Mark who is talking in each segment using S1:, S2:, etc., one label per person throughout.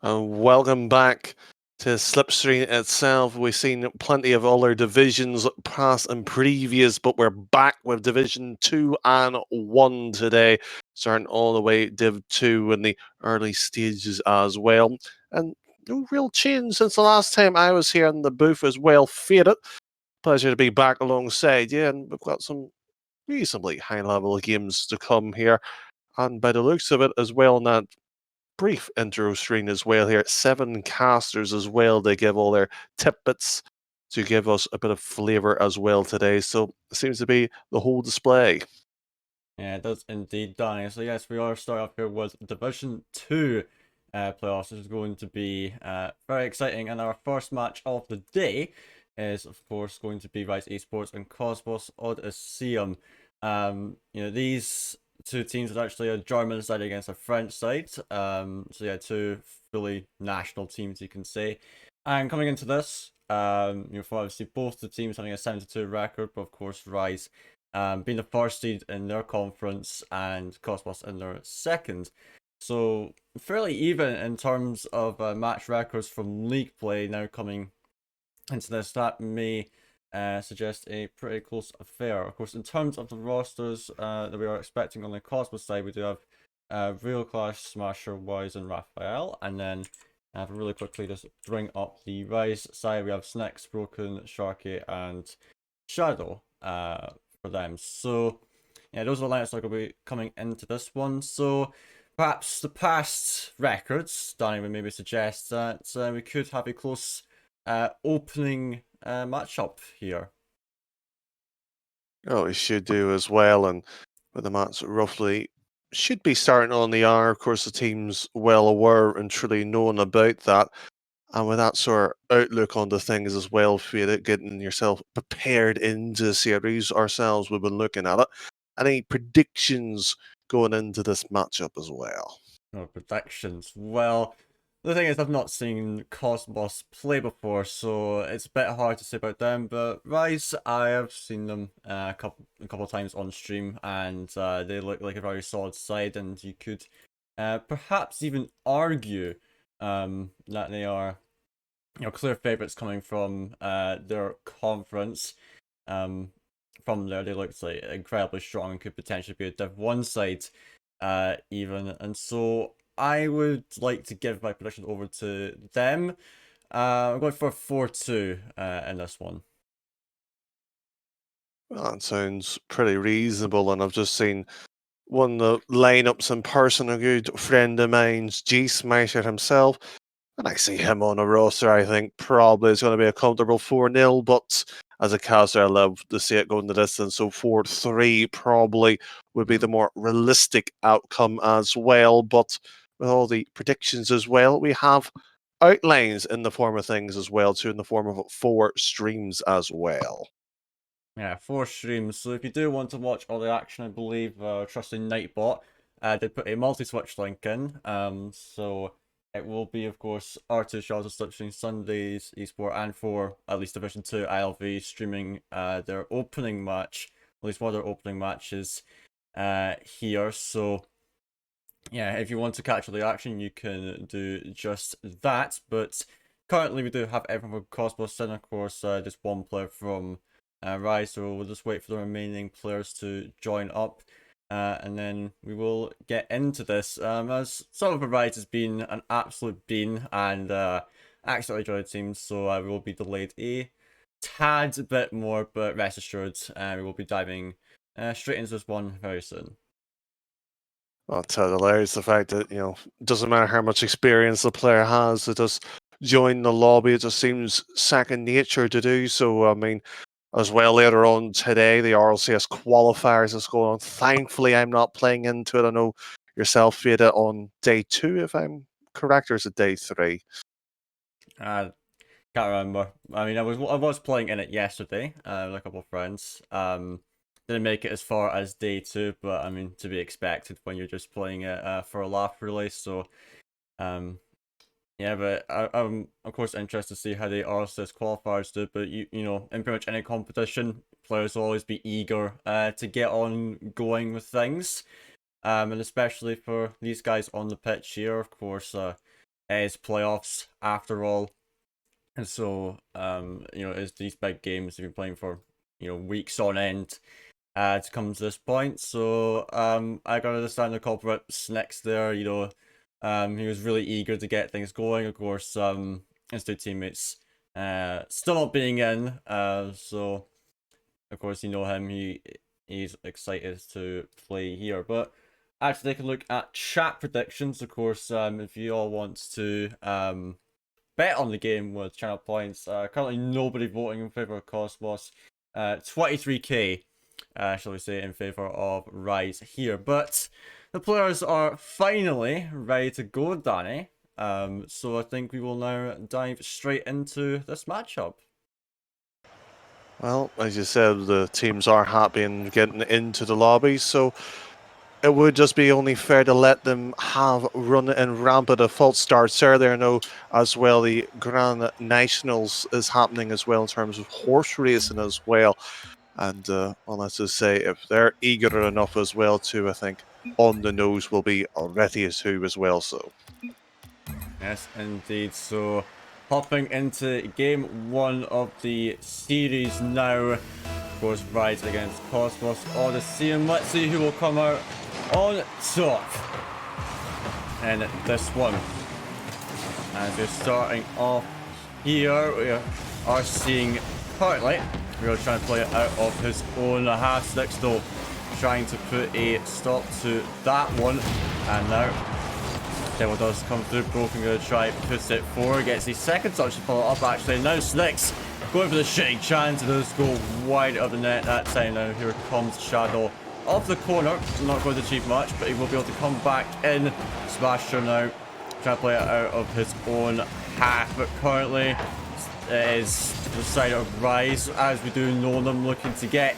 S1: Welcome back to Slipstream itself. We've seen plenty of other divisions past and previous, but we're back with Division 2 and 1 today, starting all the way Div 2 in the early stages as well. And no real change since the last time I was here in the booth as well. Faded. Pleasure to be back alongside you, and we've got some reasonably high-level games to come here. And by the looks of it as well, in that brief intro screen as well here. 7 casters as well. They give all their tidbits to give us a bit of flavour as well today. So it seems to be the whole display.
S2: Yeah, it does indeed, Danny. So yes, we are starting off here with Division 2 playoffs. This is going to be very exciting, and our first match of the day is, of course, going to be RiZe eSports and Cosmoz Odysseum. These two teams are actually a German side against a French side. So yeah, two fully national teams, you can say. And coming into this, for obviously both the teams having a 72 record, but of course RiZe being the first seed in their conference and Cosmos in their second. So fairly even in terms of match records from league play now coming into this. That may suggest a pretty close affair. Of course, in terms of the rosters that we are expecting on the Cosmos side, we do have Real Clash, Smasher, Wise, and Raphael. And then really quickly just bring up the RiZe side. We have Snacks, Broken, Sharky, and Shadow for them. So yeah, those are the lineups that are going to be coming into this one. So perhaps the past records, Danny would maybe suggest that we could have a close opening matchup here.
S1: Oh, we should do as well. And with the match roughly should be starting on the hour. Of course, the team's well aware and truly known about that. And with that sort of outlook on the things as well, Fada, getting yourself prepared into the series ourselves, we've been looking at it. Any predictions going into this matchup as well?
S2: Oh, predictions. Well, the thing is, I've not seen Cosmos play before, so it's a bit hard to say about them. But RiZe, I have seen them a couple of times on stream, and they look like a very solid side. And you could perhaps even argue that they are, clear favorites coming from their conference. From there, they look like incredibly strong and could potentially be a Div 1 side even. And so I would like to give my prediction over to them. I'm going for 4-2 in this one.
S1: Well, that sounds pretty reasonable, and I've just seen one of the lineups in person. A good friend of mine's G Smasher himself, and I see him on a roster. I think probably it's going to be a comfortable 4-0, but as a caster, I love to see it going the distance. So 4-3 probably would be the more realistic outcome as well. But with all the predictions as well, we have outlines in the form of things as well, too, in the form of 4 streams as well.
S2: Yeah, 4 streams. So if you do want to watch all the action, I believe Trusty Nightbot did put a multi-switch link in. So it will be, of course, R2 Shelter Slipstream Sundays, eSport, and for at least Division 2 ILV streaming their opening match, at least one of their opening matches here. So yeah, if you want to catch all the action, you can do just that. But currently, we do have everyone from Cosmos, and of course, just one player from RiZe. So we'll just wait for the remaining players to join up, and then we will get into this. As some of the RiZe has been an absolute bean and absolutely enjoyed the team, so we will be delayed a tad bit more, but rest assured, we will be diving straight into this one very soon.
S1: Well, it's hilarious the fact that, it doesn't matter how much experience the player has, to just join the lobby. It just seems second nature to do so. I mean, as well later on today, the RLCS qualifiers is going on. Thankfully, I'm not playing into it. I know yourself, Fada, on day 2, if I'm correct, or is it day 3?
S2: Can't remember. I mean, I was playing in it yesterday with a couple of friends. Didn't make it as far as day 2, but I mean, to be expected when you're just playing it for a laugh, really. So, yeah, but I'm of course interested to see how the RSS qualifiers do. But you know, in pretty much any competition, players will always be eager to get on going with things. And especially for these guys on the pitch here, of course, It is playoffs after all. And so, you know, it's these big games you've been playing for, you know, weeks on end to come to this point. So, I gotta understand the culprit Snicks there, you know. He was really eager to get things going. Of course, his two teammates still not being in. So, of course, you know him. He's excited to play here. But actually, take a look at chat predictions. Of course, if you all want to bet on the game with channel points, currently nobody voting in favor of Cosmoz. 23k, shall we say, in favor of RiZe here. But the players are finally ready to go, Danny. So I think we will now dive straight into this matchup.
S1: Well, as you said, the teams are happy and getting into the lobby, so it would just be only fair to let them have run and rampant a false starts there. There, know as well the Grand Nationals is happening as well in terms of horse racing as well. And well, let's just say if they're eager enough as well to, I think, on the nose will be ready to as well. So
S2: yes, indeed. So hopping into game 1 of the series now. Of course, RiZe against Cosmoz Odysseum. Let's see who will come out on top in this one. As we're starting off here, we are seeing partly we're trying to play it out of his own half. Snicks though trying to put a stop to that one, and now Devil does come through. Broken gonna try puts it forward, gets the second touch to follow up actually. Now Snicks going for the shake chance, it does go wide of the net that time. Now here comes Shadow off the corner, not going to achieve much, but he will be able to come back in. Smasher now trying to play it out of his own half, but currently it is the side of RiZe, as we do know them, looking to get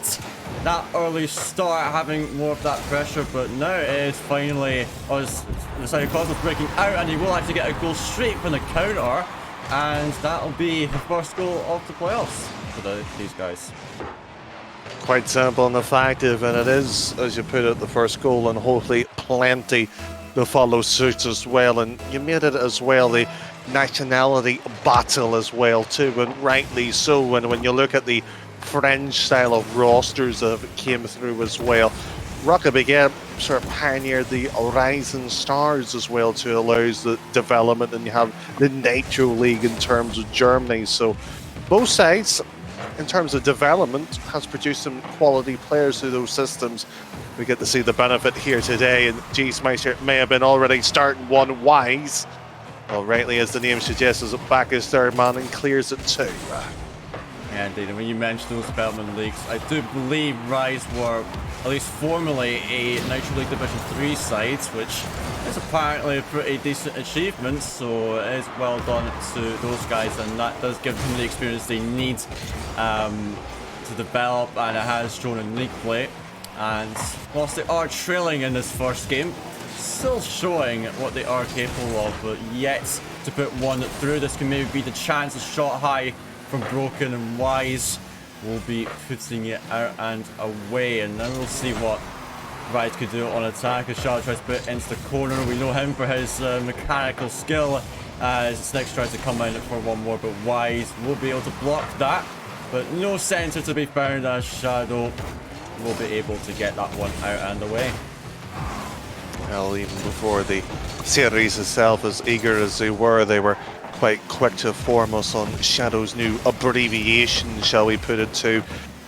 S2: that early start, having more of that pressure. But now it is finally us, the side of Cosmoz breaking out, and he will actually get a goal straight from the counter, and that'll be the first goal of the playoffs for these guys.
S1: quite simple and effective, and it is, as you put it, the first goal, and hopefully plenty to follow suit as well. And you made it as well the nationality battle as well too, and rightly so. And when you look at the French style of rosters that came through as well, Rocket Baguette sort of pioneered the Horizon Stars as well to allow the development, and you have the Nitro League in terms of Germany. So both sides in terms of development has produced some quality players through those systems. We get to see the benefit here today, and G-Smeister may have been already starting one wise. Well, rightly, as the name suggests, is back as third man and clears it too.
S2: Yeah, indeed. And when you mentioned those development leagues, I do believe RiZe were at least formerly a Nitro League Division 3 side, which is apparently a pretty decent achievement. So it is well done to those guys, and that does give them the experience they need to develop, and it has shown in league play. And whilst they are trailing in this first game, still showing what they are capable of, but yet to put one through. This can maybe be the chance. A shot high from Broken, and Wise will be putting it out and away. And then we'll see what RiZe could do on attack as Shadow tries to put it into the corner. We know him for his mechanical skill as Snicks tries to come in for one more, but Wise will be able to block that. But no center to be found as Shadow will be able to get that one out and away.
S1: Well, even before the series itself, as eager as they were quite quick to inform us on Shadow's new abbreviation, shall we put it to.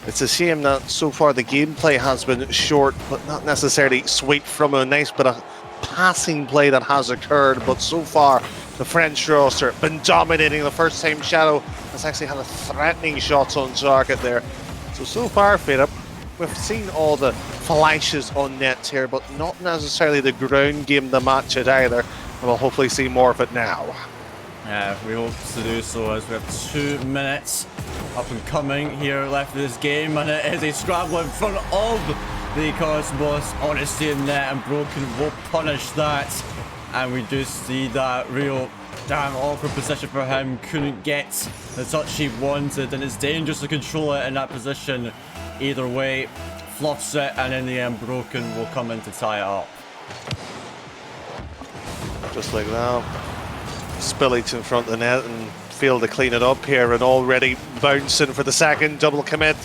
S1: It's a shame that so far the gameplay has been short, but not necessarily sweet from a nice bit of passing play that has occurred. But so far, the French roster been dominating. The first time Shadow has actually had a threatening shot on target there. So far, Philip, we've seen all the flashes on net here, but not necessarily the ground game to match it either. And we'll hopefully see more of it now.
S2: Yeah, we hope to do so, as we have 2 minutes up and coming here left of this game, and it is a scramble in front of the Cosmoz Odysseum net, and Broken will punish that. And we do see that real damn awkward position for him. Couldn't get the touch he wanted, and it's dangerous to control it in that position. Either way, fluffs it, and in the end, Broken will come in to tie it up.
S1: Just like that. spillage in front of the net and failed to clean it up here, and already bouncing for the second double commit.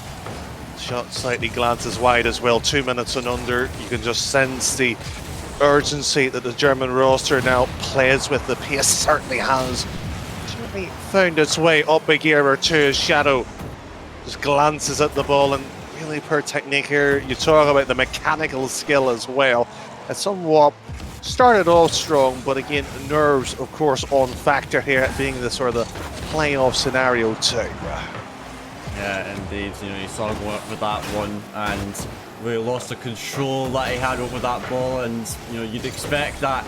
S1: Shot slightly glances wide as well. 2 minutes and under. You can just sense the urgency that the German roster now plays with. The pace certainly has found its way up a gear or two as Shadow just glances at the ball, and really poor technique here. You talk about the mechanical skill as well. It's somewhat started off strong, but again, nerves, of course, on factor here, being the sort of playoff scenario too.
S2: Yeah, indeed. You know, he saw going up with that one and really lost the control that he had over that ball. And you know, you'd expect that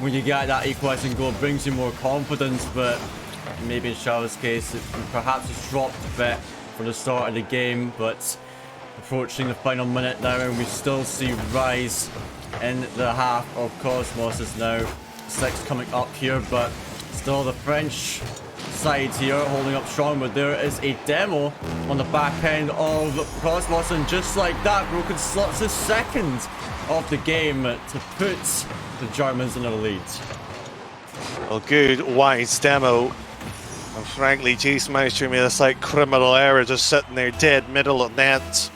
S2: when you get that equalising goal, it brings you more confidence. But maybe in Shadow's case, perhaps it's dropped a bit for the start of the game. But approaching the final minute now, and we still see RiZe in the half of Cosmoz. Is now 6 coming up here, but still the French side here holding up strong. But there is a demo on the back end of Cosmoz, and just like that, Broken slots the second of the game to put the Germans in the lead.
S1: Well, good, wise demo. And frankly, Cosmoz made a slight criminal error just sitting there dead middle of net.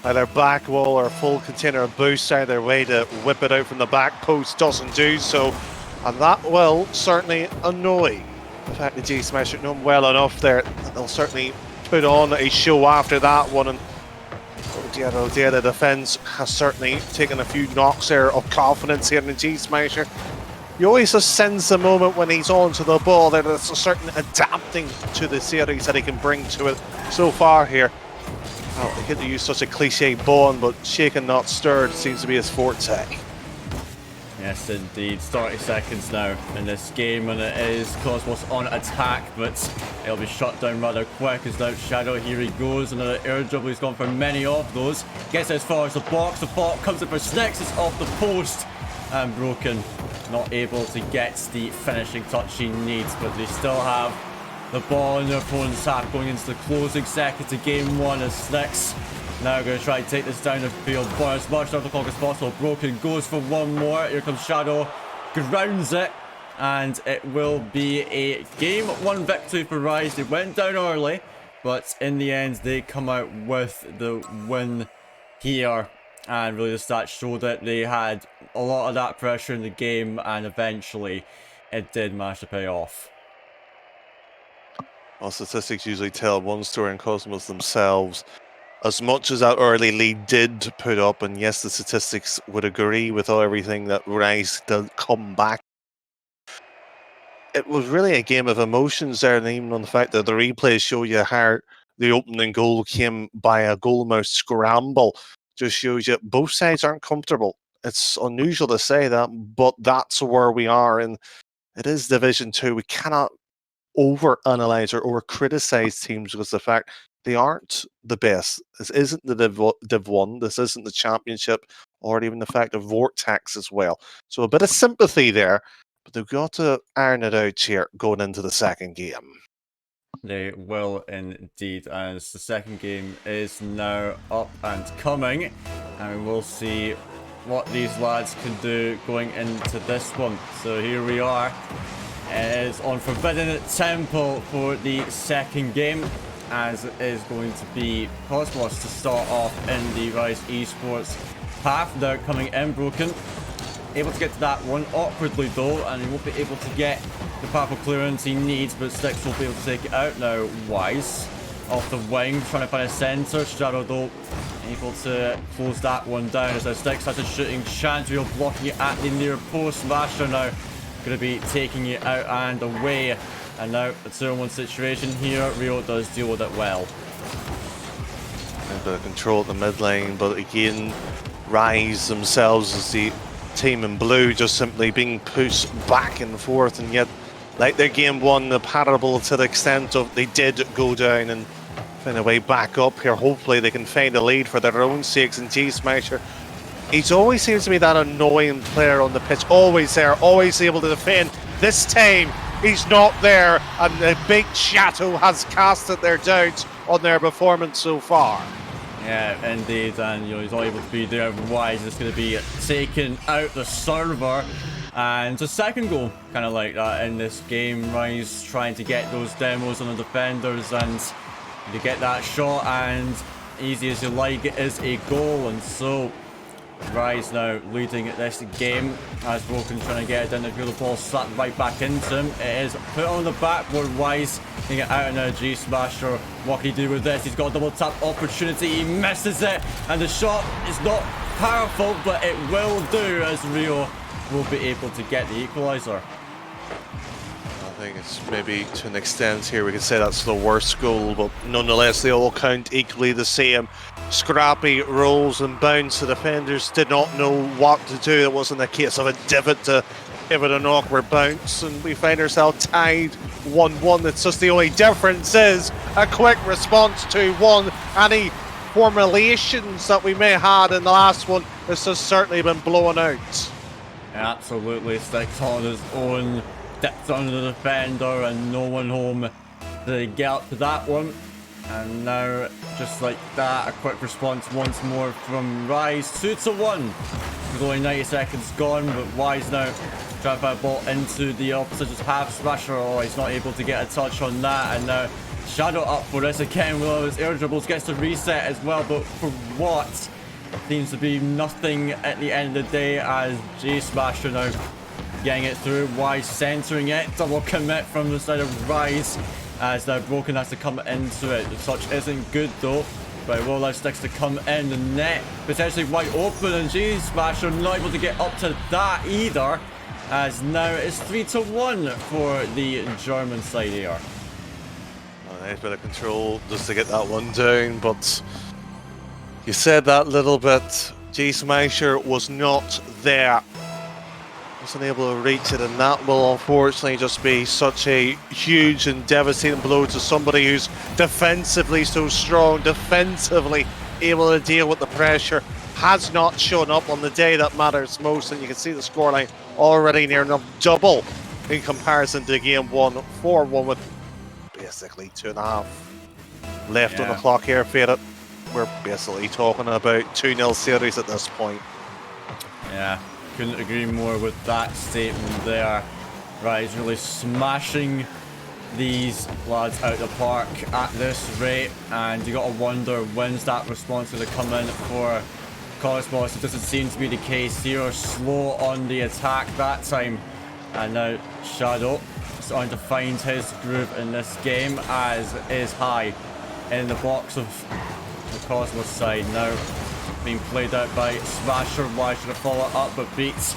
S1: Either back wall or full container of boost out their way to whip it out from the back post, doesn't do so. And that will certainly annoy the fact that Cosmoz know him well enough there. They'll certainly put on a show after that one. And oh dear, the defence has certainly taken a few knocks there of confidence here in Cosmoz. You always just sense the moment when he's onto the ball that there's a certain adapting to the series that he can bring to it so far here. I hate to use such a cliche bond, but shaken not stirred seems to be his forte.
S2: Yes, indeed. 30 seconds now in this game, and it is Cosmoz on attack, but it'll be shut down rather quick as now Shadow, here he goes. Another air dribble, he's gone for many of those. Gets as far as the box, the ball comes in for Snicks, it's off the post, and Broken not able to get the finishing touch he needs, but they still have the ball in their opponent's half going into the closing seconds of game one as Snicks now going to try and take this down the field for as much of the clock as possible. Broken goes for one more. Here comes Shadow, grounds it, and it will be a game one victory for RiZe. They went down early, but in the end they come out with the win here. And really the stats showed that they had a lot of that pressure in the game, and eventually it did manage to pay off.
S1: Well, statistics usually tell one story in Cosmoz themselves. As much as that early lead did put up, and yes, the statistics would agree with everything that RiZe did come back, it was really a game of emotions there, and even on the fact that the replays show you how the opening goal came by a goalmouth scramble, just shows you both sides aren't comfortable. It's unusual to say that, but that's where we are, and it is Division 2. We cannot over-analyze or over-criticize teams because the fact they aren't the best. This isn't the Div 1, this isn't the Championship, or even the fact of Vortex as well. So a bit of sympathy there, but they've got to iron it out here going into the second game.
S2: They will indeed, as the second game is now up and coming, and we'll see what these lads can do going into this one. So here we are. It is on Forbidden Temple for the second game, as it is going to be Cosmoz to start off in the RiZe eSports half. They're coming in. Broken able to get to that one awkwardly though, and he won't be able to get the powerful clearance he needs, but Sticks will be able to take it out now. Wise off the wing, trying to find a centre. Shadow though able to close that one down as Sticks has a shooting chance. Real blocking it at the near post. Masher now going to be taking it out and away, and now a 2-on-1 situation here. Rio does deal with it well.
S1: A bit of control at the mid lane, but again, RiZe themselves as the team in blue just simply being pushed back and forth, and yet like their game one, the parable to the extent of they did go down and find a way back up here. Hopefully they can find a lead for their own sakes. And Cosmoz, he's always seems to be that annoying player on the pitch, always there, always able to defend. This time he's not there, and the big Shadow has casted their doubts on their performance so far.
S2: Yeah, indeed, and you know, he's not able to be there. Wise is going to be taken out the server, And a second goal, kind of like that in this game. RiZe trying to get those demos on the defenders, and you get that shot, and easy as you like, it is a goal. And so RiZe now leading this game as Broken trying to get it down the field. The ball slapped right back into him. It is put on the backboard. RiZe getting it out, and now G Smasher. What can he do with this? He's got a double tap opportunity. He misses it, and the shot is not powerful, but it will do as Rio will be able to get the equalizer.
S1: I think it's maybe to an extent here we could say that's the worst goal, but nonetheless they all count equally the same. Scrappy rolls and bounce. The defenders did not know what to do. It wasn't a case of a divot to give it an awkward bounce, and we find ourselves tied 1-1. It's just the only difference is a quick response to one. Any formulations that we may have had in the last one, this has certainly been blown out.
S2: Absolutely sticks on his own, dips under the defender, and no one home to get up to that one. And now, just like that, a quick response once more from RiZe. 2-1. With only 90 seconds gone, but RiZe now trying to find a ball into the opposition's half. Smasher, oh, he's not able to get a touch on that. And now Shadow up for this again. One of his air dribbles gets to reset as well, but for what? Seems to be nothing at the end of the day, as J Smasher now getting it through. RiZe centering it. Double commit from the side of RiZe, as now Broken has to come into it. The touch isn't good though, but it will allow Sticks to come in. The net potentially wide open, and J Smasher not able to get up to that either, as now it's 3-1 for the German side here.
S1: A nice bit of control just to get that one down, but you said that little bit. G Smasher was not there. Wasn't able to reach it, and that will unfortunately just be such a huge and devastating blow to somebody who's defensively so strong, defensively able to deal with the pressure. Has not shown up on the day that matters most, and you can see the scoreline already near enough double in comparison to game one. 4-1 with basically 2.5 left on the clock here, Faded. We're basically talking about 2-0 series at this point.
S2: Yeah, couldn't agree more with that statement there. RiZe really smashing these lads out the park at this rate, and you gotta wonder when's that response going to come in for Cosmoz. It doesn't seem to be the case here. Slow on the attack that time, and now Shadow starting to find his groove in this game, as is high in the box of the Cosmos side. Now being played out by Smasher. Why should have followed up, but beats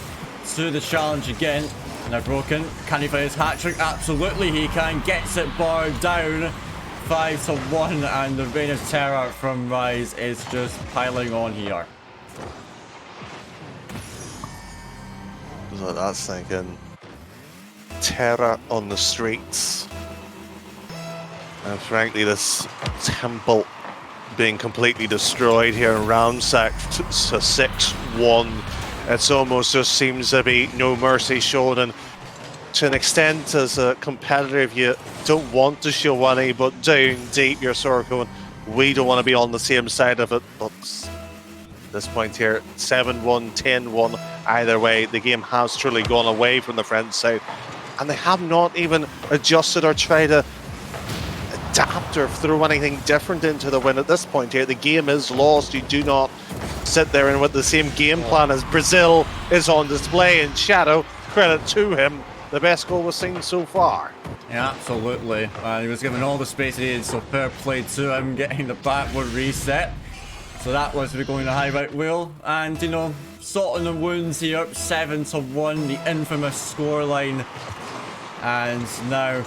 S2: to the challenge again. Now Broken, can he find his hat-trick? Absolutely he can. Gets it barred down. 5-1, and the reign of terror from RiZe is just piling on here.
S1: So that's thinking terror on the streets, and frankly this temple being completely destroyed here and ransacked to 6-1. It's almost just seems to be no mercy shown, and to an extent as a competitor, if you don't want to show any, but down deep you're sort of going, we don't want to be on the same side of it. But at this point here, 7-1, 10-1, either way, the game has truly gone away from the French side, and they have not even adjusted or tried to adapt or throw anything different into the win. At this point here, the game is lost. You do not sit there and with the same game plan as Brazil is on display in Shadow. Credit to him, the best goal we've seen so far.
S2: Yeah, absolutely. He was given all the space he needed, so fair play to him, getting the backward reset. So that was going to high right wheel, and you know, salting the wounds here. 7-1, the infamous scoreline. And now,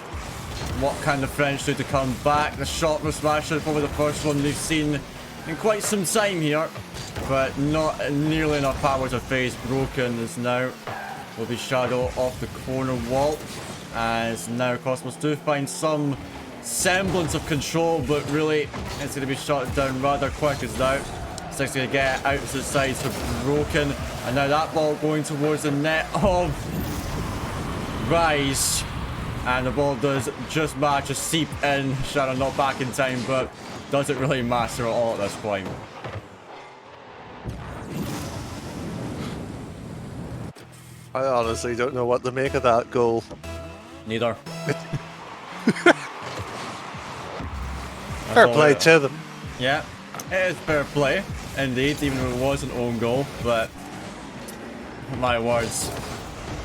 S2: what can the French do to come back? The shot from Smasher, probably the first one they've seen in quite some time here, but not nearly enough power to face Broken. As now will be Shadow off the corner wall, as now Cosmos do find some semblance of control, but really it's going to be shot down rather quick. As now Six going to get it out to the side to Broken, and now that ball going towards the net of RiZe, and the ball does just manage to seep in. Shadow not back in time, but doesn't really matter at all at this point.
S1: I honestly don't know what to make of that goal.
S2: Neither.
S1: Fair play to them.
S2: Yeah, it is fair play, indeed, even though it was an own goal, but my words.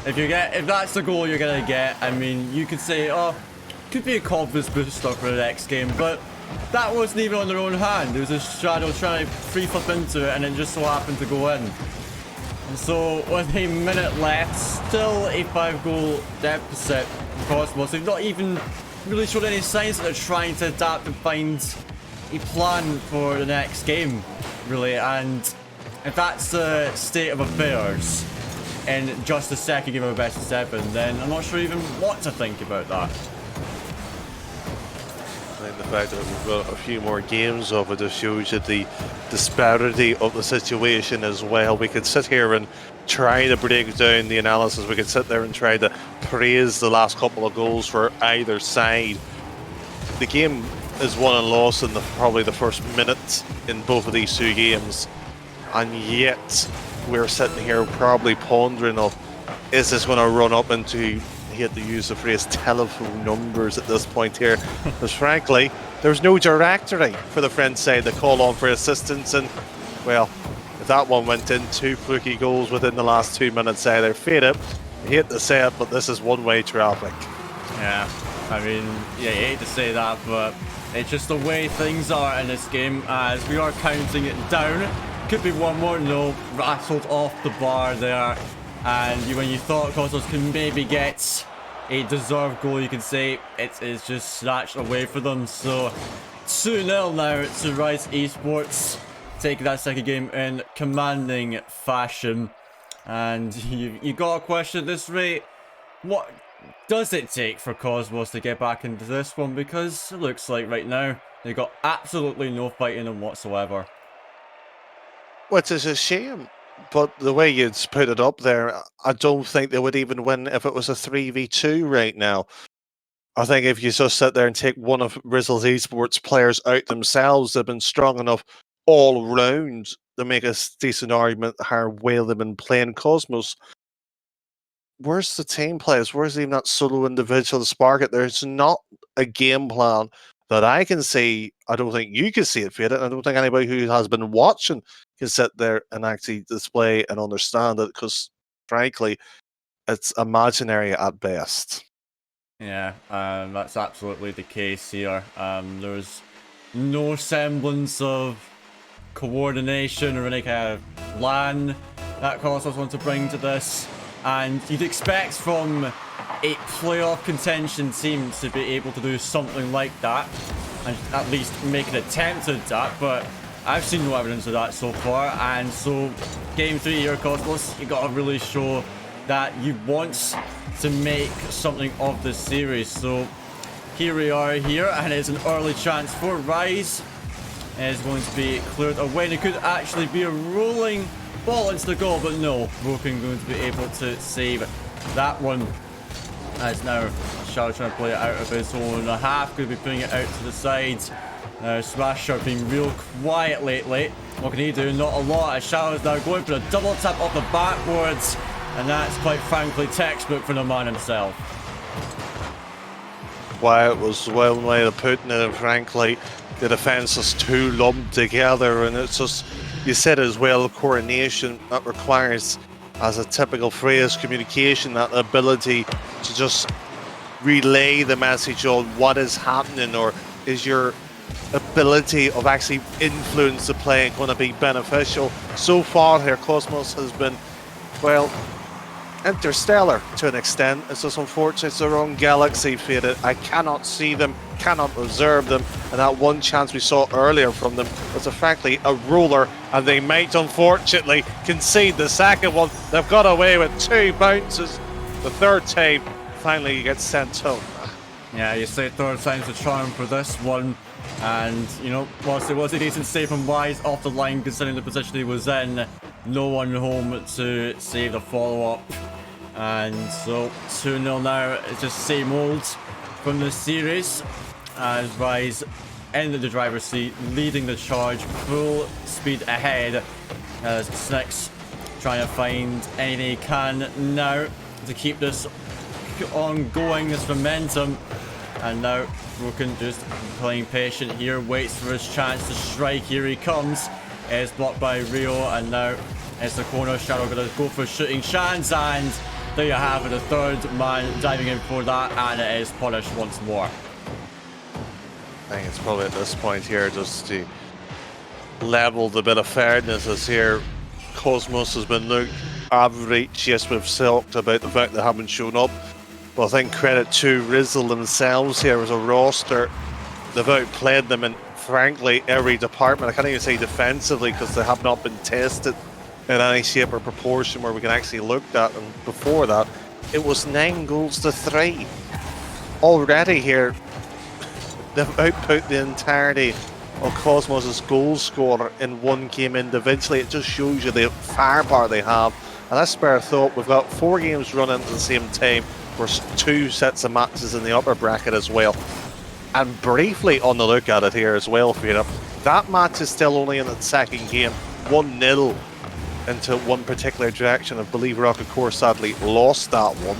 S2: If that's the goal you're gonna get, I mean, you could say, oh, could be a confidence booster for the next game, but that wasn't even on their own hand. It was a shadow trying to free flip into it, and it just so happened to go in. And so, with a minute left, still a 5-goal deficit for Cosmoz. They've not even really showed any signs that they're trying to adapt and find a plan for the next game, really. And if that's the state of affairs in just the second game of a best of 7, then I'm not sure even what to think about that.
S1: I think the fact that we've got a few more games of it just shows you the disparity of the situation as well. We could sit here and try to break down the analysis. We could sit there and try to praise the last couple of goals for either side. The game is won and lost in probably the first minute in both of these two games, and yet we're sitting here probably pondering of, is this going to run up into, I hate to use the phrase, telephone numbers at this point here, because frankly there's no directory for the French side to call on for assistance. And well, if that one went in, 2 fluky goals within the last 2 minutes either faded. I hate to say it, but this is one-way traffic.
S2: Yeah, I mean, yeah, you hate to say that, but it's just the way things are in this game as we are counting it down. Could be one more, no, rattled off the bar there. And when you thought Cosmoz could maybe get a deserved goal, you can say it is just snatched away for them. So 2-0 now to RiZe eSports, taking that second game in commanding fashion. And you got a question at this rate, what does it take for Cosmoz to get back into this one? Because it looks like right now they got absolutely no fight in them whatsoever.
S1: Which is a shame, but the way you'd put it up there, I don't think they would even win if it was a 3v2 right now. I think if you just sit there and take one of RiZe's esports players out themselves, they've been strong enough all round to make a decent argument how well they've been playing. Cosmoz, where's the team players? Where's even that solo individual spark it? There's not a game plan that I can see. I don't think you can see it, Faded. I don't think anybody who has been watching can sit there and actually display and understand it, because frankly, it's imaginary at best.
S2: Yeah, that's absolutely the case here. There's no semblance of coordination or any kind of plan that Cosmoz want to bring to this. And you'd expect from a playoff contention team to be able to do something like that, and at least make an attempt at that, but I've seen no evidence of that so far. And so game 3 here, Cosmoz, you gotta really show that you want to make something of this series. So here we are here, and it's an early chance for RiZe. It's going to be cleared away, and it could actually be a rolling ball into the goal, but no, Broken going to be able to save that one. As now Shadow trying to play it out of his own half, going to be putting it out to the sides. Smasher being real quiet lately. What can he do? Not a lot. As Shadow's now going for a double tap off the backwards, and that's quite frankly textbook for the man himself.
S1: Wyatt was one way of putting it, and frankly, the defence is too lumped together, and it's just, you said as well, coordination that requires, as a typical phrase, communication, that ability to just relay the message on what is happening, or is your ability of actually influence the play going to be beneficial. So far here, Cosmoz has been, well, interstellar to an extent. It's just unfortunate it's the wrong galaxy, Faded. I cannot see them, cannot observe them, and that one chance we saw earlier from them was frankly a roller, and they might unfortunately concede the second one. They've got away with 2 bounces. The third time finally gets sent home.
S2: Yeah, you say third time's the charm for this one. And, you know, whilst it was a decent save from RiZe off the line, considering the position he was in, no one home to save the follow-up. And so 2-0 now. It's just same old from the series, as RiZe ended the driver's seat, leading the charge, full speed ahead, as Snicks trying to find anything he can now to keep this ongoing, this momentum. And now Broken just playing patient here, waits for his chance to strike. Here he comes. Is blocked by Rio, and now it's the corner. Shadow gonna go for shooting chance, and there you have it, the third man diving in for that, and it is punished once more.
S1: I think it's probably at this point here just to level the bit of fairness is here. Cosmoz has been looked average. Yes, we've sulked about the fact they haven't shown up. But I think credit to RiZe themselves here as a roster. They've outplayed them in, frankly, every department. I can't even say defensively because they have not been tested in any shape or proportion where we can actually look at them. Before that, it was 9 goals to 3. Already here, they've output the entirety of Cosmoz's goal scorer in one game individually. It just shows you the firepower they have. And that's spare thought. We've got 4 games running at the same time. There's 2 sets of matches in the upper bracket as well. And briefly on the look at it here as well, Peter, that match is still only in its second game. 1-0 into one particular direction. I believe Rocket Core sadly lost that one.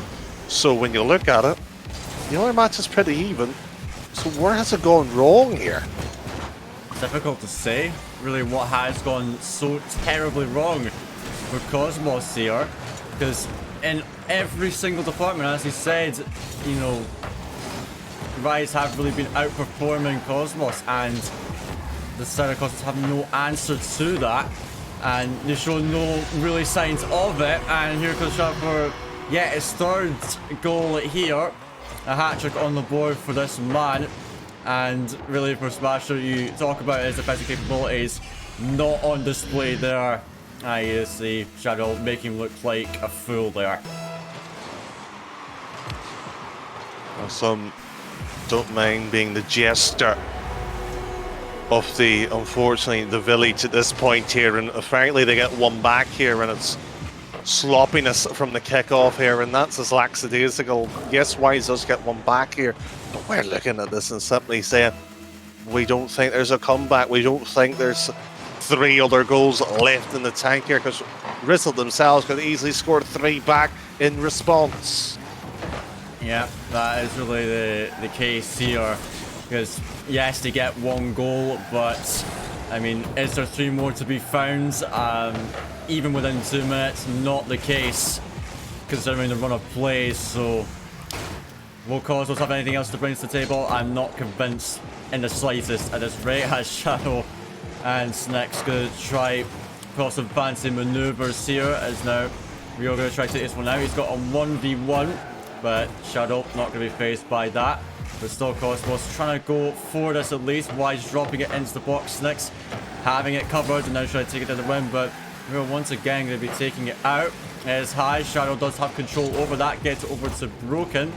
S1: So when you look at it, the other match is pretty even. So where has it gone wrong here?
S2: Difficult to say, really, what has gone so terribly wrong for Cosmoz here, because in every single department, as he said, you know, RiZe have really been outperforming Cosmoz, and the side of Cosmoz have no answer to that, and they show no really signs of it. And here comes shot for, yeah, his third goal here, a hat-trick on the board for this man. And really, for Smasher, you talk about his defensive capabilities, not on display there. You see Shadow make him look like a fool there.
S1: Some don't mind being the jester of the, unfortunately, the village at this point here. And frankly, they get one back here, and it's sloppiness from the kickoff here, and that's as lackadaisical. Yes, RiZe does get one back here, but we're looking at this and simply saying we don't think there's a comeback. We don't think there's 3 other goals left in the tank here, because RiZe themselves could easily score 3 back in response.
S2: Yeah, that is really the case here, because yes, they get 1 goal, but I mean, is there 3 more to be found? Even within 2 minutes, not the case, considering the run of plays. So will Cosmos have anything else to bring to the table? I'm not convinced in the slightest at this rate. Has Shadow and Snake's going to try cross and fancy maneuvers here, as now we are going to try to take this one out. He's got a 1v1, but Shadow not going to be faced by that. But still, Cosmos trying to go for this at least. RiZe dropping it into the box. Snake's having it covered and now trying to take it to the win, but we're once again going to be taking it out. As high, Shadow does have control over that, gets it over to Broken.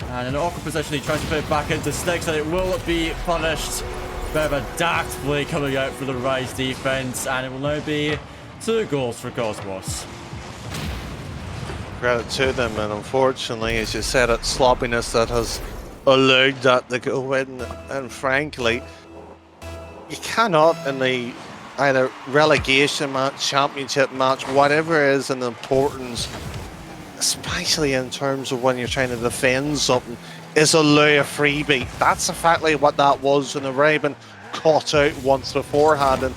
S2: And in an awkward position, he tries to put it back into Sticks, and it will be punished. Bit of a daft play coming out for the RiZe defense, and it will now be 2 goals for Cosmos.
S1: Credit to them, and unfortunately, as you said, it's sloppiness that has allowed that to go in. And frankly, you cannot in the either relegation match, championship match, whatever it is in the importance, especially in terms of when you're trying to defend something, is allow a freebie. That's exactly what that was, and already been caught out once beforehand. And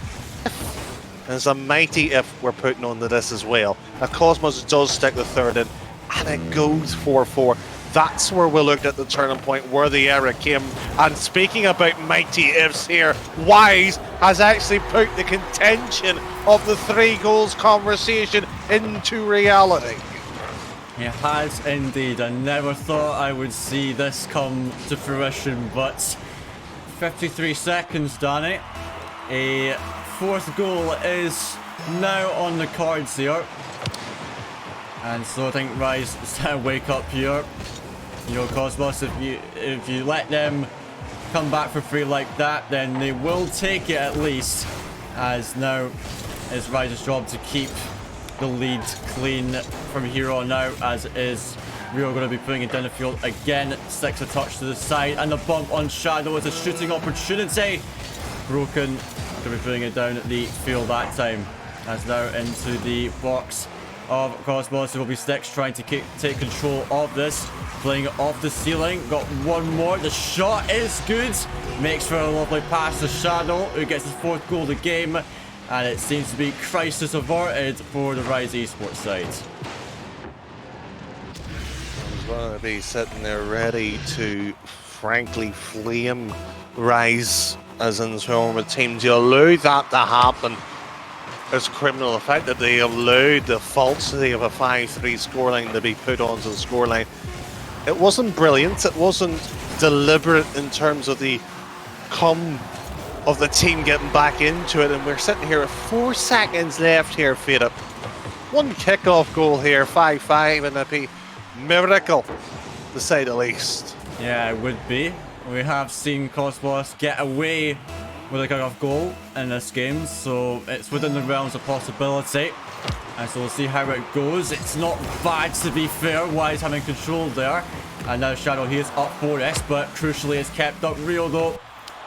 S1: there's a mighty if we're putting on to this as well. Now Cosmos does stick the 3rd in, and it goes 4-4. That's where we looked at the turning point, where the error came. And speaking about mighty ifs here, RiZe has actually put the contention of the 3 goals conversation into reality.
S2: It has indeed. I never thought I would see this come to fruition, but 53 seconds, Danny. A 4th goal is now on the cards here. And so I think RiZe is to wake up here. You know, Cosmos, if you let them come back for free like that, then they will take it at least. As now it's RiZe's job to keep the lead clean from here on out, as it is. We are going to be putting it down the field again. Sticks a touch to the side, and the bump on Shadow is a shooting opportunity. Broken going to be putting it down at the field that time. As now into the box of Cosmoz. It will be Sticks trying to take control of this. Playing it off the ceiling. Got one more. The shot is good. Makes for a lovely pass to Shadow, who gets his 4th goal of the game. And it seems to be crisis averted for the RiZe eSports side.
S1: He's going to be sitting there ready to, frankly, flame RiZe as in form of team. To allow that to happen is criminal. The fact that they allowed the falsity of a 5-3 scoreline to be put onto the scoreline. It wasn't brilliant. It wasn't deliberate in terms of the of the team getting back into it. And we're sitting here with 4 seconds left here, Fada. One kickoff goal here, 5-5, and it'd be miracle, to say the least.
S2: Yeah, it would be. We have seen Cosmoz get away with a kickoff goal in this game, so it's within the realms of possibility. And so we'll see how it goes. It's not bad, to be fair. Wise having control there. And now Shadow, he is up for this, but crucially is kept up real though.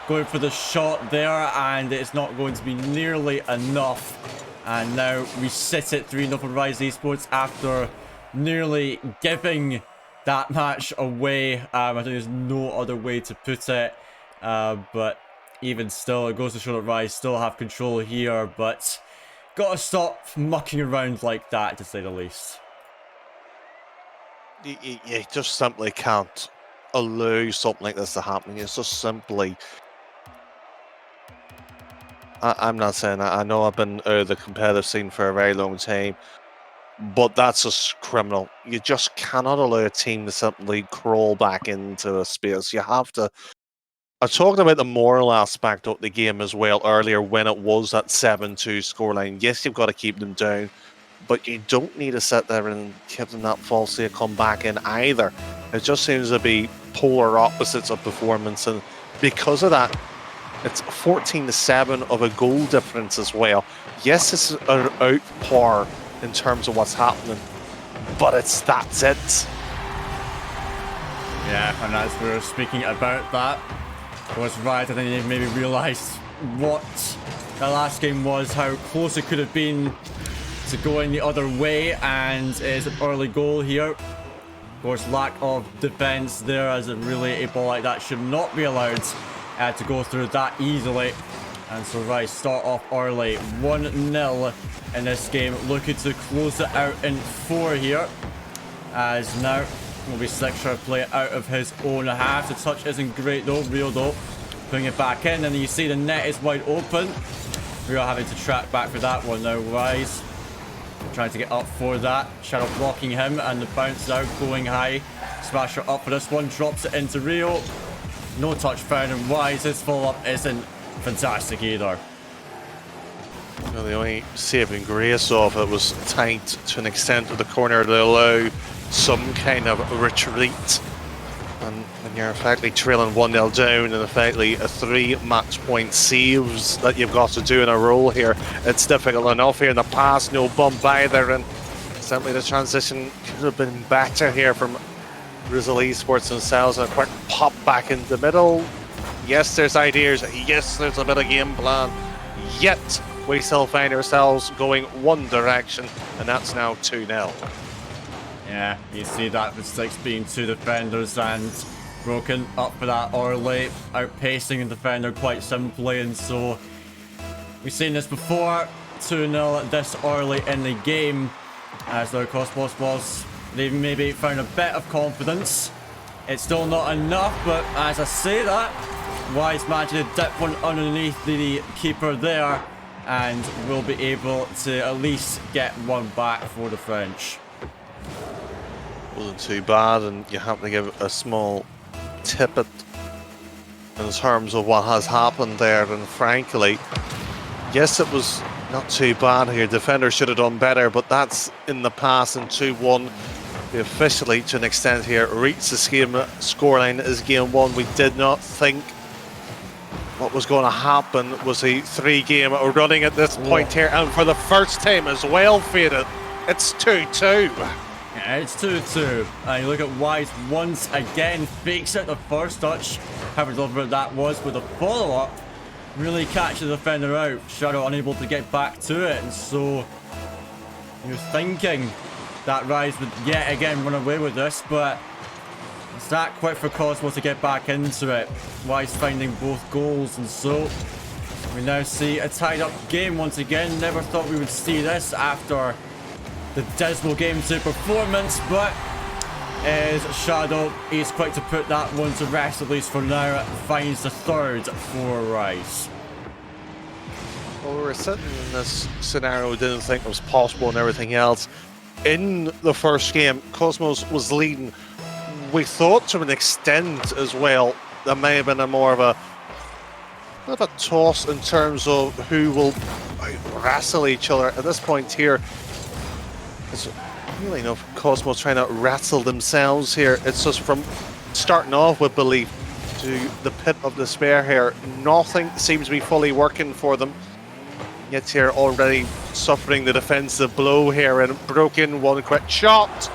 S2: Going for the shot there, and it's not going to be nearly enough. And now we sit at 3-0 for RiZe eSports after nearly giving that match away. I think there's no other way to put it. But even still, it goes to show that RiZe still have control here, but gotta stop mucking around like that, to say the least.
S1: You just simply can't allow something like this to happen. It's just simply... I'm not saying that. I know I've been out of the competitive scene for a very long time, but that's just criminal. You just cannot allow a team to simply crawl back into a space. You have to... I talked about the moral aspect of the game as well earlier when it was that 7-2 scoreline. Yes, you've got to keep them down, but you don't need to sit there and give them that falsely to come back in either. It just seems to be polar opposites of performance, and because of that, it's 14-7 of a goal difference as well. Yes, it's an outpour in terms of what's happening, but that's it.
S2: Yeah, and as we were speaking about that, was right. I think they maybe realised what the last game was, how close it could have been to going the other way, and it's an early goal here. Of course, lack of defence there, as it really, a ball like that should not be allowed to go through that easily. And so RiZe start off early, 1-0 in this game, looking to close it out in 4 here, as now will be Slicks trying to play it out of his own half. The touch isn't great though, Real though, putting it back in, and you see the net is wide open. We are having to track back for that one now. RiZe trying to get up for that. Shadow blocking him, and the bounce out going high. Smasher up for this one, drops it into Rio. No touch found, and RiZe, his follow-up isn't fantastic either.
S1: Well, the only saving grace of it was tight to an extent to the corner to allow some kind of retreat. And when you're effectively trailing 1-0 down and effectively a 3 match point saves that you've got to do in a row here, it's difficult enough here in the pass, no bump either, and simply the transition could have been better here from RiZe eSports themselves, and a quick pop back in the middle. Yes, there's ideas, yes, there's a bit of game plan, yet we still find ourselves going one direction, and that's now 2-0.
S2: Yeah, you see that with Sticks being 2 defenders and broken up for that early, outpacing a defender quite simply, and so we've seen this before, 2-0 this early in the game, as though Cosmoz they've maybe found a bit of confidence. It's still not enough, but as I say that, RiZe managed to dip one underneath the keeper there, and will be able to at least get one back for the French.
S1: Wasn't too bad, and you have to give a small tippet in terms of what has happened there, and frankly, yes, it was not too bad here. Defender should have done better, but that's in the past. In 2-1, we officially, to an extent here, reached the game scoreline as game 1. We did not think what was going to happen was a 3-game running at this point here, and for the first time as well, Faded, it's 2-2.
S2: Yeah, it's 2-2. And you look at RiZe once again, fakes out the first touch. However deliberate that was with a follow-up. really catch the defender out. Shadow unable to get back to it, and so you're thinking that RiZe would yet again run away with this, but it's that quick for Cosmoz to get back into it. RiZe finding both goals, and so we now see a tied up game once again. Never thought we would see this after the dismal Game 2 performance, but is Shadow, he's quick to put that one to rest, at least for now. Finds the third for RiZe.
S1: Well, we were sitting in this scenario, didn't think it was possible and everything else. In the first game, Cosmoz was leading. We thought to an extent as well, there may have been a more of a toss in terms of who will wrestle each other. At this point here, it's really enough Cosmoz trying to wrestle themselves here. It's just from starting off with belief to the pit of despair here. Nothing seems to be fully working for them. Yet here already suffering the defensive blow here, and broke in one quick shot.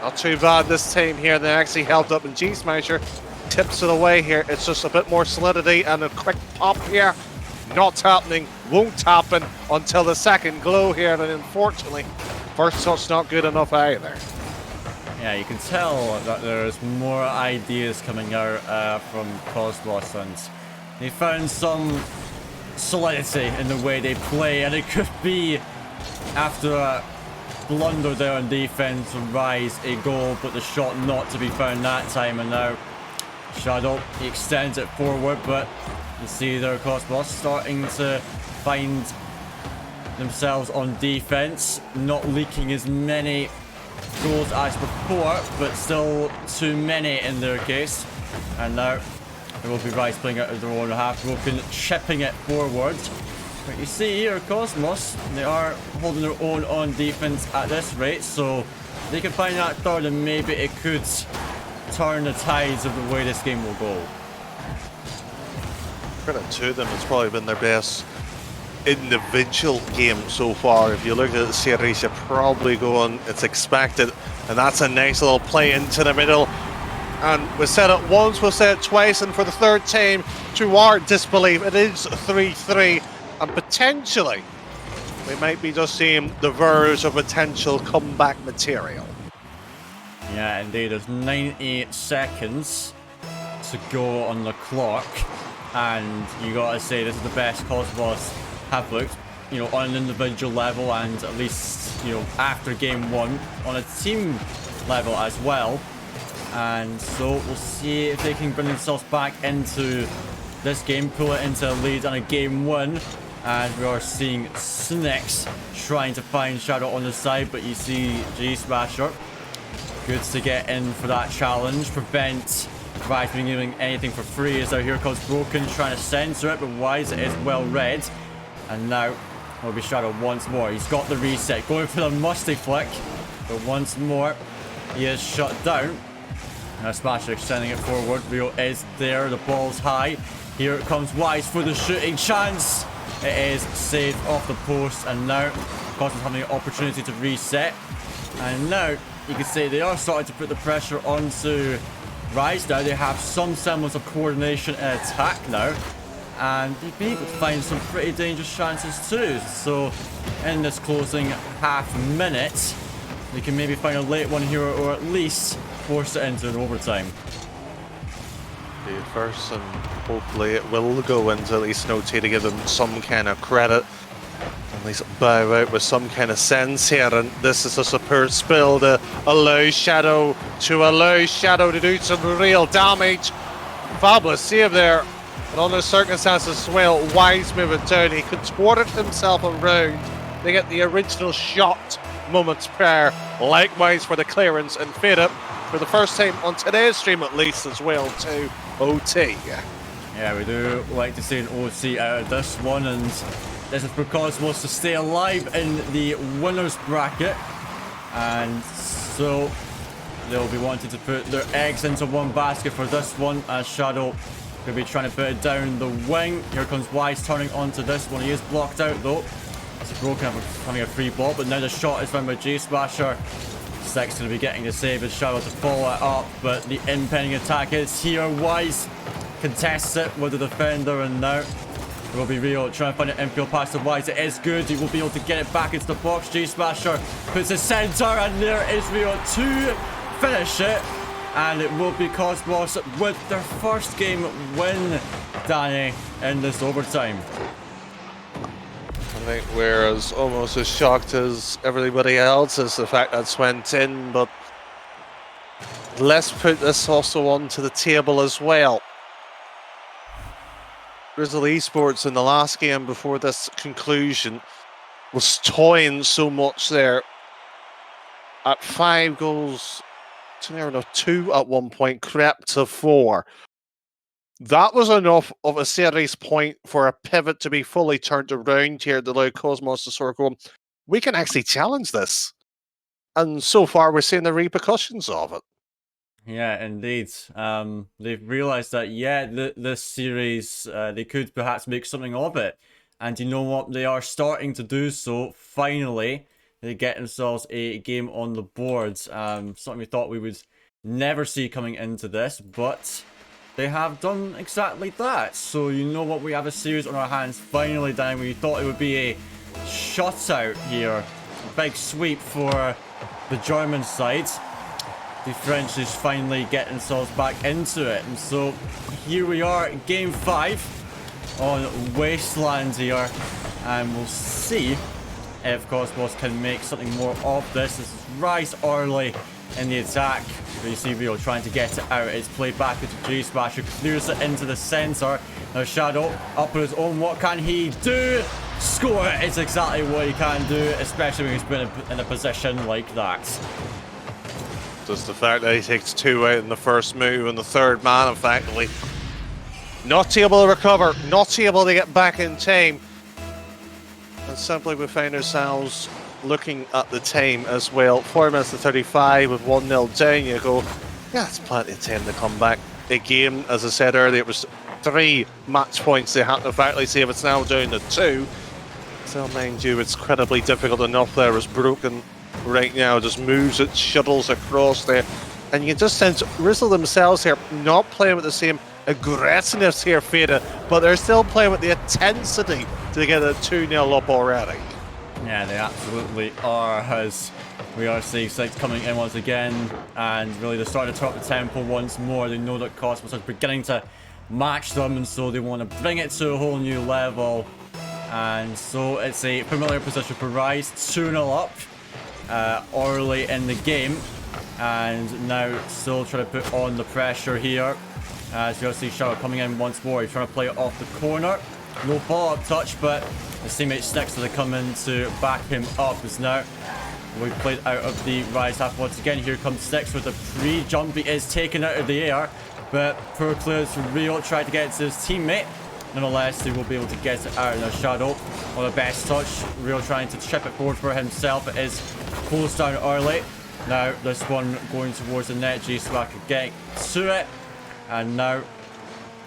S1: Not too bad this time here. They actually held up, and G Smasher tips it away here. It's just a bit more solidity and a quick pop here. Not happening, won't happen until the second glow here, and unfortunately, first touch not good enough either.
S2: Yeah, you can tell that there's more ideas coming out from Cosmoz, and they found some solidity in the way they play, and it could be after a blunder there on defense from RiZe a goal, but the shot not to be found that time. And now Shadow, he extends it forward, but you see there Cosmoz starting to find themselves on defense, not leaking as many goals as before, but still too many in their case. And now there will be RiZe playing out of their own half, broken, chipping it forward. But you see here, Cosmoz, they are holding their own on defense at this rate, so they can find that third, and maybe it could turn the tides of the way this game will go.
S1: Credit to them, it's probably been their best individual game so far. If you look at the series, you're probably going, it's expected, and that's a nice little play into the middle. And we said it once, we said it twice, and for the third time, to our disbelief, it is 3-3. And potentially, we might be just seeing the verge of potential comeback material.
S2: Yeah, indeed. There's 90 seconds to go on the clock. And you gotta say, this is the best Cosmoz have looked, you know, on an individual level, and at least, you know, after game one, on a team level as well. And so we'll see if they can bring themselves back into this game, pull it into a lead on a game one. And we are seeing Snix trying to find Shadow on the side, but you see G Smasher good to get in for that challenge, prevent RiZe from giving anything for free. As now here comes Broken trying to censor it, but RiZe is well read. And now will be Shadow once more. He's got the reset, going for the musty flick, but once more he is shut down. Now Smasher extending it forward. Rio is there, the ball's high. Here it comes RiZe for the shooting chance. It is saved off the post, and now Cosmoz having an opportunity to reset. And now you can say they are starting to put the pressure onto RiZe now. They have some semblance of coordination and attack now, and they've been able to find some pretty dangerous chances too. So in this closing half minute, they can maybe find a late one here, or at least force it into an overtime.
S1: First, and hopefully it will go into at least OT to give them some kind of credit, at least bow out with some kind of sense here. And this is just a poor spill to allow Shadow to do some real damage. Fabulous save there, but under circumstances as well, RiZe moving down. He contorted himself around to get the original shot moments prior. Likewise for the clearance, and fade up for the first time on today's stream at least as well to OT.
S2: Yeah, we do like to see an OT out of this one, and this is for Cosmoz to stay alive in the winners bracket, and so they'll be wanting to put their eggs into one basket for this one, as Shadow could be trying to put it down the wing. Here comes RiZe turning onto this one. He is blocked out though. It's Broken having a free ball, but now the shot is found by G Smasher. Snix going to be getting the save as Shadow to follow it up, but the impending attack is here. RiZe contests it with the defender, and now It will be Rio trying to find an infield pass to RiZe. It is good. He will be able to get it back into the box. G-Smasher puts the center, and there is Rio to finish it. And it will be Cosmoz with their first game win, Danny, in this overtime.
S1: I think we're almost as shocked as everybody else as the fact that's went in, but let's put this also onto the table as well. RiZe eSports in the last game before this conclusion was toying so much there at 5 goals to near enough 2 at one point, crept to 4. That was enough of a series point for a pivot to be fully turned around here to allow Cosmoz to sort of go, we can actually challenge this. And so far, we're seeing the repercussions of it.
S2: Yeah, indeed. They've realised that, yeah, this series, they could perhaps make something of it. And you know what? They are starting to do so, finally. They get themselves a game on the board. Something we thought we would never see coming into this, but they have done exactly that. So you know what, we have a series on our hands finally, Dan. We thought it would be a shutout here, a big sweep for the German side. The French is finally getting themselves back into it, and so here we are, game 5 on Wasteland here, and we'll see if Cosmoz can make something more of this. This is RiZe early in the attack. You see Rio trying to get it out. It's played back into G-Smash, who clears it into the center. Now Shadow up on his own. What can he do? Score it. It's exactly what he can do, especially when he's been in a position like that.
S1: Just the fact that he takes 2 out in the first move, and the third man, effectively, not able to recover, not able to get back in time. And simply we find ourselves looking at the time as well. 4 minutes to 35 with 1-0 down. You go, yeah, it's plenty of time to come back. A game, as I said earlier, it was 3 match points they had to effectively save. It's now down to 2. So mind you, it's incredibly difficult enough there. It's broken right now, just moves it, shuttles across there. And you can just sense RiZe themselves here not playing with the same aggressiveness here, Fada, but they're still playing with the intensity to get a 2-0 up already.
S2: Yeah, they absolutely are, as we are seeing ECC8 coming in once again, and really they're starting to turn up the tempo once more. They know that Cosmoz is beginning to match them, and so they want to bring it to a whole new level. And so it's a familiar position for RiZe, 2-0 up early in the game, and now still trying to put on the pressure here. As you see Shadow coming in once more. He's trying to play it off the corner. No follow-up touch, but his teammate Sticks to come in to back him up. As now we played out of the RiZe half once again. Here comes Sticks with a pre-jump. He is taken out of the air, but poor clearance from Rio. Tried to get it to his teammate. Nonetheless, he will be able to get it out. Now Shadow on the best touch. Rio trying to chip it forward for himself. It is closed down early. Now this one going towards the net. G-Smash getting to it. And now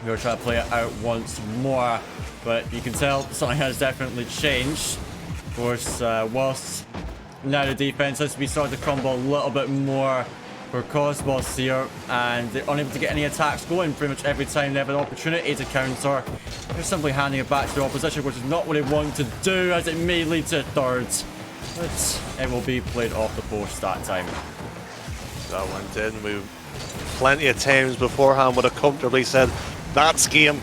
S2: we're trying to play it out once more. But you can tell something has definitely changed. Of course, whilst now the defense has to be starting to crumble a little bit more for Cosmoz here, and they're unable to get any attacks going pretty much every time they have an opportunity to counter. They're simply handing it back to the opposition, which is not what they want to do, as it may lead to thirds. But it will be played off the post that time.
S1: That went in. We plenty of times beforehand would have comfortably said that's game,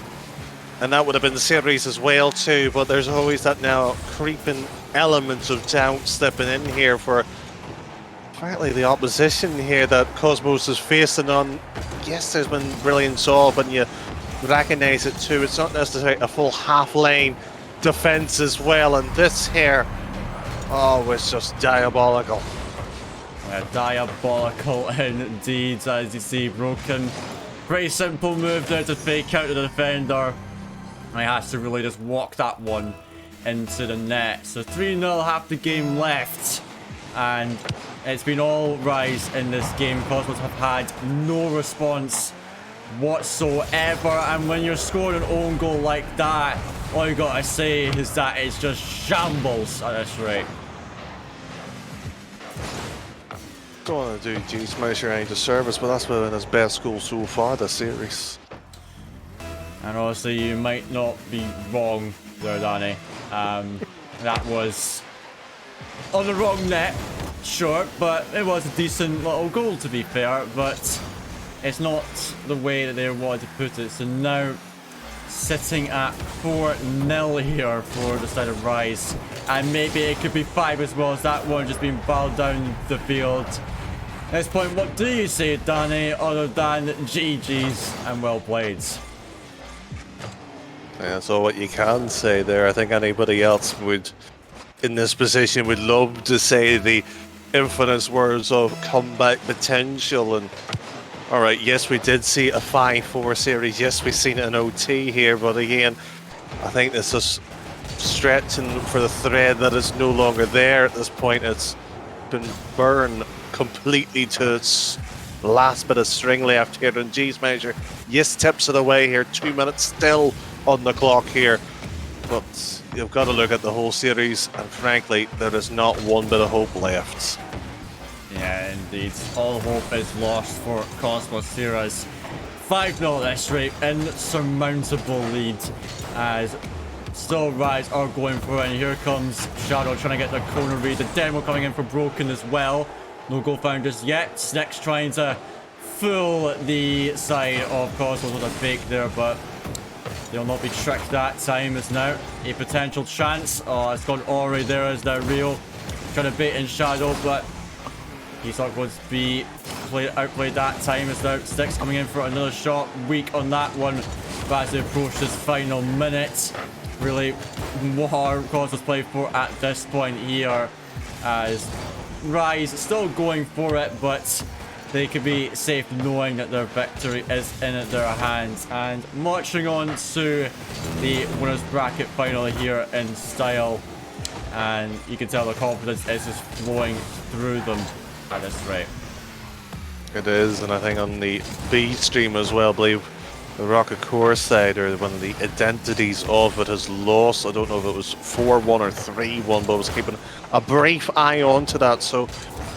S1: and that would have been the series as well too, but there's always that now creeping element of doubt stepping in here for apparently the opposition here that Cosmoz is facing on. Yes, there's been brilliance all, but you recognize it too. It's not necessarily a full half lane defense as well, and this here, oh, it's just diabolical.
S2: Diabolical indeed, as you see. Broken. Pretty simple move there to fake out the defender. And he has to really just walk that one into the net. So 3-0, half the game left. And it's been all RiZe in this game. Cosmoz have had no response whatsoever. And when you're scoring an own goal like that, all you gotta say is that it's just shambles at this rate.
S1: Don't want to do G-Smasher any disservice, but that's been his best goal so far this series.
S2: And honestly, you might not be wrong there, Danny. That was on the wrong net, sure, but it was a decent little goal to be fair, but it's not the way that they wanted to put it. So now sitting at 4-0 here for the side of RiZe, and maybe it could be 5 as well as that one just being bowled down the field. At this point, what do you say, Danny, other than GG's and well played?
S1: Yeah, so what you can say there, I think anybody else would, in this position, would love to say the infamous words of comeback potential. And all right, yes, we did see a 5-4 series. Yes, we've seen an OT here, but again, I think this is stretching for the thread that is no longer there at this point. It's been burned completely to its last bit of string left here. And G's measure, yes, tips it away here. 2 minutes still on the clock here, but you've got to look at the whole series, and frankly, there is not one bit of hope left.
S2: Yeah, indeed. All hope is lost for Cosmoz Odysseum. 5-0 at this rate, insurmountable lead, as still RiZe are going for it, and here comes Shadow trying to get the corner read. The demo coming in for Broken as well. No goal found just yet. Snex trying to fool the side of Cosmoz with a fake there, but they'll not be tricked that time. Is now a potential chance. Oh, it's gone Ori there as the real. Trying to bait in Shadow, but he's not going to be outplayed that time. As now Sticks coming in for another shot. Weak on that one. But as they approach this final minute, really what Cosmoz play for at this point here, as RiZe still going for it, but they could be safe knowing that their victory is in their hands. And marching on to the winners bracket final here in style, and you can tell the confidence is just flowing through them at this rate.
S1: It is, and I think on the B stream as well, I believe the Rocket Core side, or one of the identities of it, has lost. I don't know if it was 4-1 or 3-1, but I was keeping a brief eye on to that. So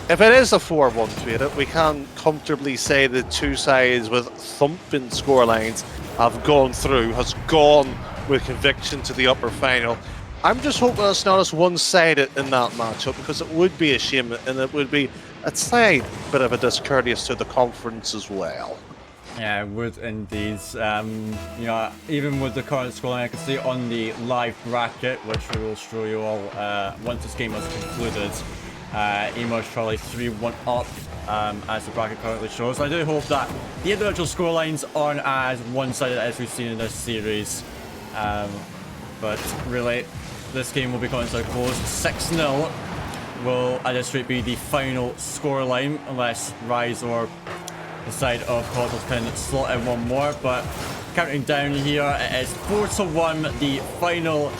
S1: if it is a 4-1 tweet, we can comfortably say the two sides with thumping scorelines have gone through, has gone with conviction to the upper final. I'm just hoping it's not as one-sided in that matchup, because it would be a shame, and it would be a slight bit of a discourteous to the conference as well.
S2: Yeah, it would indeed. You know, even with the current scoreline, I can see on the live bracket, which we will show you all once this game has concluded. Emo's Charlie 3-1 up, as the bracket currently shows. I do hope that the individual scorelines aren't as one-sided as we've seen in this series. But really, this game will be coming to a close. 6-0 will at this rate be the final scoreline, unless RiZe or the side of Cosmoz can slot in one more. But counting down here, it is 4-1, the final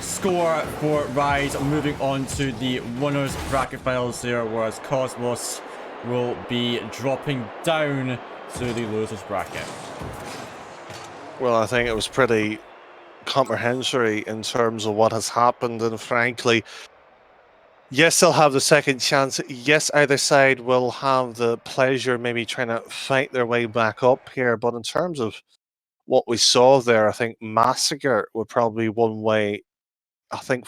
S2: score for RiZe, moving on to the winners bracket finals here, whereas Cosmoz will be dropping down to the losers bracket.
S1: Well, I think it was pretty comprehensory in terms of what has happened, and frankly, yes, they'll have the second chance. Yes, either side will have the pleasure maybe trying to fight their way back up here, but in terms of what we saw there, I think Massacre would probably be one way. I think,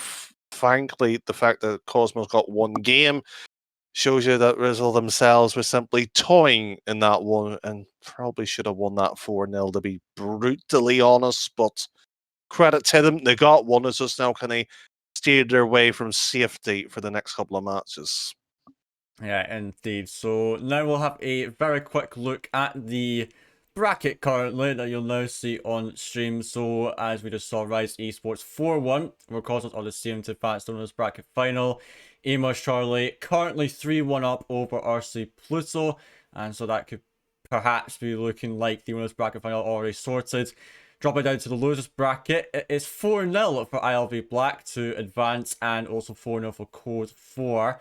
S1: frankly, the fact that Cosmoz got one game shows you that RiZe themselves were simply toying in that one, and probably should have won that 4-0, to be brutally honest. But credit to them, they got one. It's just now kind of steered their way from safety for the next couple of matches.
S2: Yeah, indeed. So now we'll have a very quick look at the bracket currently that you'll now see on stream. So as we just saw, RiZe eSports 4-1, where Cosmoz Odysseum to advance to the winners bracket final. Amos Charlie currently 3-1 up over RC Pluto, and so that could perhaps be looking like the winners bracket final already sorted. Dropping down to the losers bracket, it is 4-0 for ILV Black to advance, and also 4-0 for Code 4.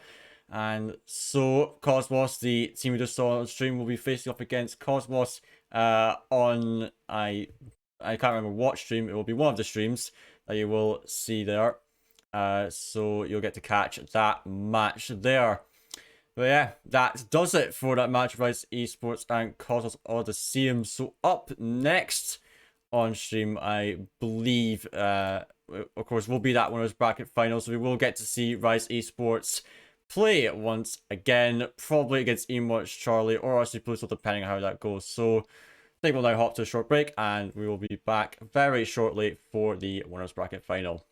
S2: And so Cosmoz, the team we just saw on stream, will be facing up against Cosmoz on I can't remember what stream. It will be one of the streams that you will see there. So you'll get to catch that match there. But yeah, that does it for that match of RiZe eSports and Cosmoz Odysseum. So up next on stream, I believe, of course, will be that winners bracket final. So we will get to see RiZe eSports play once again, probably against eMarch Charlie or RC Pluto, depending on how that goes. So I think we'll now hop to a short break and we will be back very shortly for the winners bracket final.